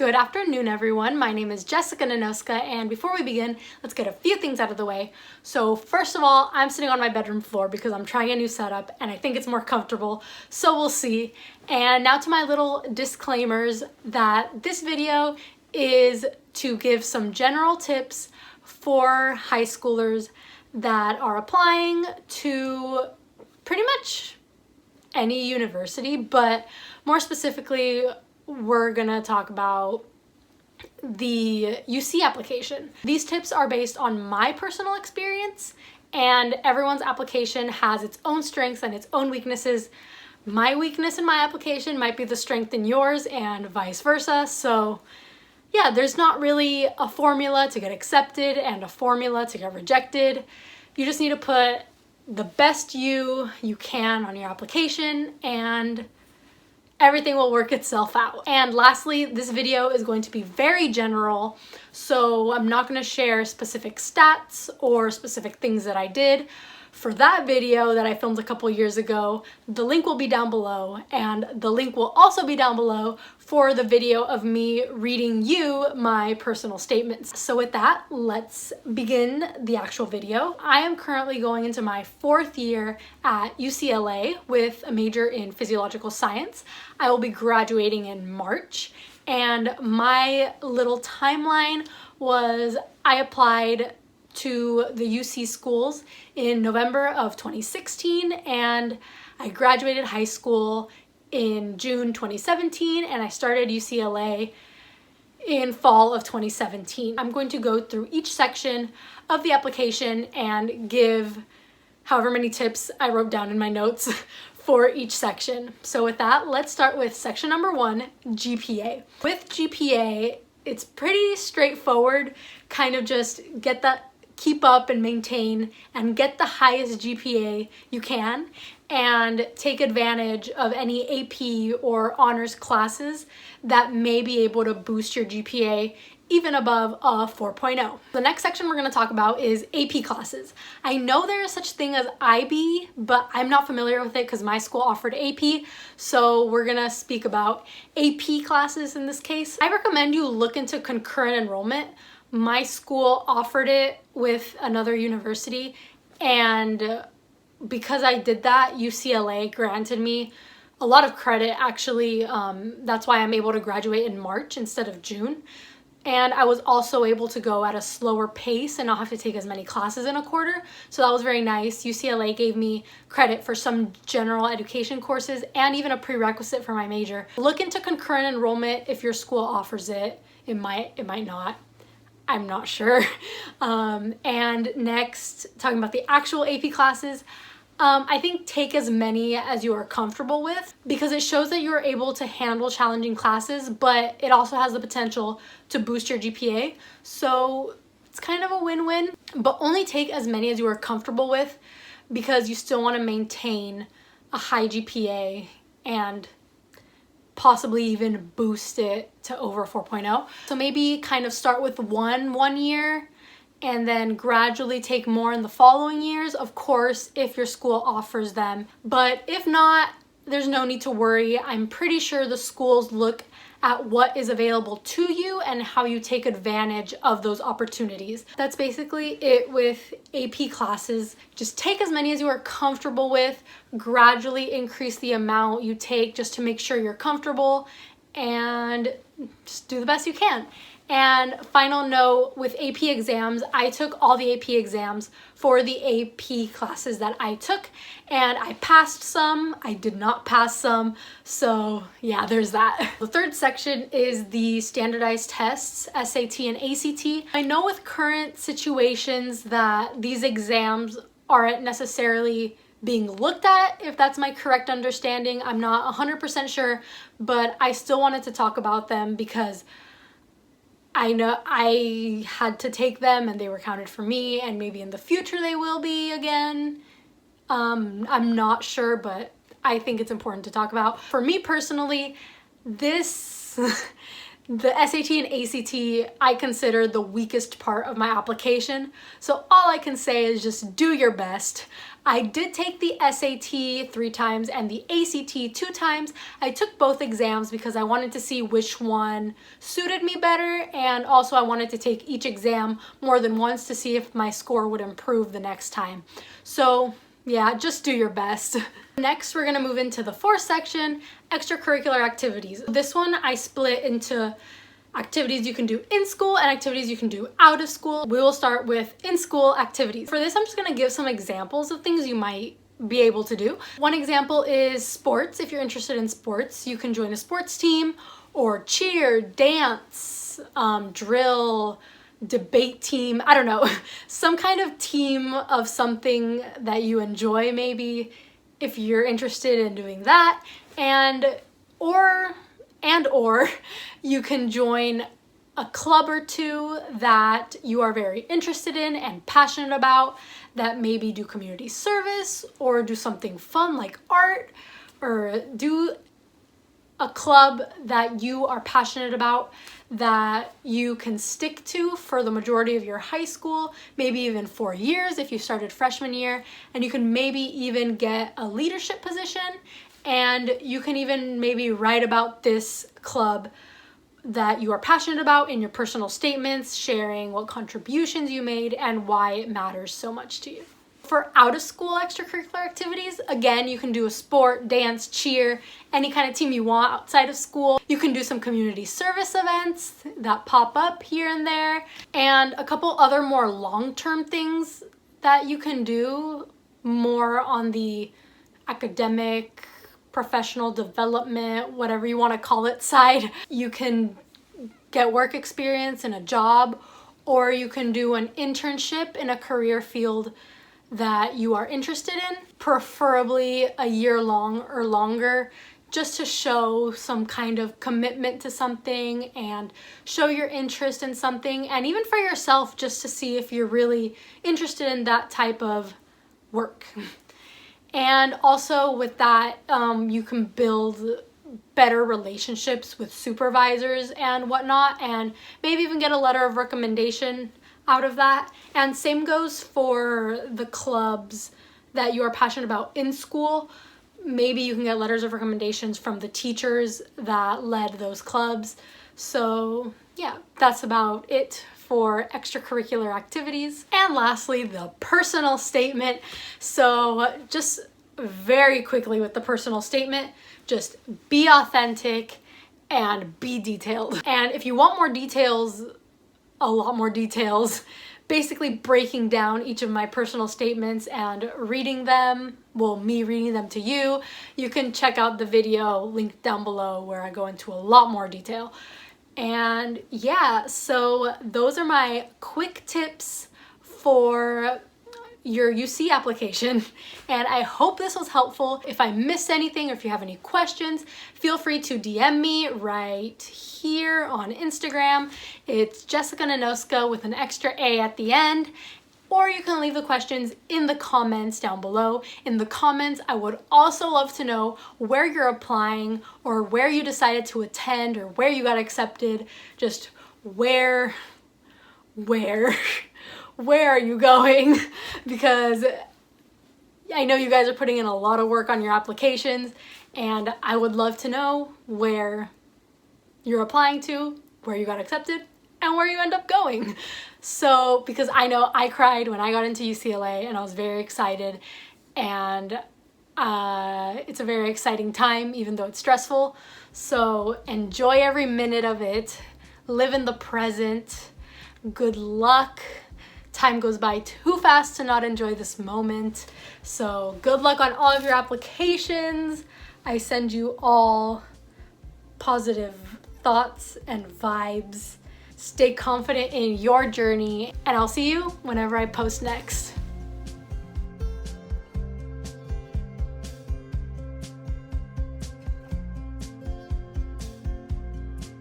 Good afternoon, everyone. My name is Jessica Nanoska, and before we begin, let's get a few things out of the way. So first of all, I'm sitting on my bedroom floor because I'm trying a new setup and I think it's more comfortable, so we'll see. And now to my little disclaimers that this video is to give some general tips for high schoolers that are applying to pretty much any university, but more specifically, we're gonna talk about the UC application. These tips are based on my personal experience, and everyone's application has its own strengths and its own weaknesses. My weakness in my application might be the strength in yours and vice versa. So yeah, there's not really a formula to get accepted and a formula to get rejected. You just need to put the best you can on your application and everything will work itself out. And lastly, this video is going to be very general, so I'm not going to share specific stats or specific things that I did. For that video that I filmed a couple years ago, the link will be down below, and the link will also be down below for the video of me reading you my personal statements. So with that, let's begin the actual video. I am currently going into my 4th year at UCLA with a major in physiological science. I will be graduating in March, and my little timeline was I applied to the UC schools in November of 2016, and I graduated high school in June 2017, and I started UCLA in fall of 2017. I'm going to go through each section of the application and give however many tips I wrote down in my notes for each section. So with that, let's start with section number 1, GPA. With GPA, it's pretty straightforward, kind of just keep up and maintain and get the highest GPA you can and take advantage of any AP or honors classes that may be able to boost your GPA even above a 4.0. The next section we're going to talk about is AP classes. I know there is such thing as IB, but I'm not familiar with it because my school offered AP, so we're going to speak about AP classes in this case. I recommend you look into concurrent enrollment. My school offered it with another university, and because I did that, UCLA granted me a lot of credit actually. That's why I'm able to graduate in March instead of June. And I was also able to go at a slower pace and not have to take as many classes in a quarter. So that was very nice. UCLA gave me credit for some general education courses and even a prerequisite for my major. Look into concurrent enrollment if your school offers it. It might not. I'm not sure. And next, talking about the actual AP classes, I think take as many as you are comfortable with because it shows that you're able to handle challenging classes, but it also has the potential to boost your GPA. So it's kind of a win-win, but only take as many as you are comfortable with because you still want to maintain a high GPA and possibly even boost it to over 4.0. So maybe kind of start with one year and then gradually take more in the following years, of course, if your school offers them. But if not, there's no need to worry. I'm pretty sure the schools look at what is available to you and how you take advantage of those opportunities. That's basically it with AP classes. Just take as many as you are comfortable with, gradually increase the amount you take just to make sure you're comfortable, and just do the best you can. And final note, with AP exams, I took all the AP exams for the AP classes that I took, and I passed some, I did not pass some, so yeah, there's that. The third section is the standardized tests, SAT and ACT. I know with current situations that these exams aren't necessarily being looked at, if that's my correct understanding. I'm not 100% sure, but I still wanted to talk about them because I know I had to take them and they were counted for me, and maybe in the future they will be again. I'm not sure, but I think it's important to talk about. For me personally, this The SAT and ACT I consider the weakest part of my application, so all I can say is just do your best. I did take the SAT 3 times and the ACT 2 times. I took both exams because I wanted to see which one suited me better, and also I wanted to take each exam more than once to see if my score would improve the next time. So yeah, just do your best. Next, we're gonna move into the fourth section, extracurricular activities. This one I split into activities you can do in school and activities you can do out of school. We will start with in-school activities. For this, I'm just gonna give some examples of things you might be able to do. One example is sports. If you're interested in sports, you can join a sports team or cheer, dance, drill, debate team, I don't know, some kind of team of something that you enjoy, maybe, if you're interested in doing that. Or you can join a club or two that you are very interested in and passionate about, that maybe do community service or do something fun like art, or do a club that you are passionate about that you can stick to for the majority of your high school, maybe even 4 years if you started freshman year, and you can maybe even get a leadership position, and you can even maybe write about this club that you are passionate about in your personal statements, sharing what contributions you made and why it matters so much to you. For out-of-school extracurricular activities, again, you can do a sport, dance, cheer, any kind of team you want outside of school. You can do some community service events that pop up here and there, and a couple other more long-term things that you can do more on the academic, professional development, whatever you want to call it, side. You can get work experience in a job, or you can do an internship in a career field that you are interested in, preferably a year long or longer, just to show some kind of commitment to something and show your interest in something, and even for yourself, just to see if you're really interested in that type of work. And also with that, you can build better relationships with supervisors and whatnot, and maybe even get a letter of recommendation out of that. And same goes for the clubs that you are passionate about in school. Maybe you can get letters of recommendations from the teachers that led those clubs. So yeah, that's about it for extracurricular activities. And lastly, the personal statement. So just very quickly with the personal statement, just be authentic and be detailed. And if you want more details, a lot more details, basically breaking down each of my personal statements and reading them, well, me reading them to you, you can check out the video linked down below where I go into a lot more detail. And yeah, so those are my quick tips for your UC application, and I hope this was helpful. If I missed anything or if you have any questions, feel free to DM me right here on Instagram. It's Jessica Nanoska with an extra A at the end, or you can leave the questions in the comments down below. In the comments, I would also love to know where you're applying or where you decided to attend or where you got accepted. Just where are you going? Because I know you guys are putting in a lot of work on your applications, and I would love to know where you're applying to, where you got accepted, and where you end up going. So, because I know I cried when I got into UCLA, and I was very excited, and it's a very exciting time, even though it's stressful. So enjoy every minute of it. Live in the present. Good luck. Time goes by too fast to not enjoy this moment. So good luck on all of your applications. I send you all positive thoughts and vibes. Stay confident in your journey, and I'll see you whenever I post next.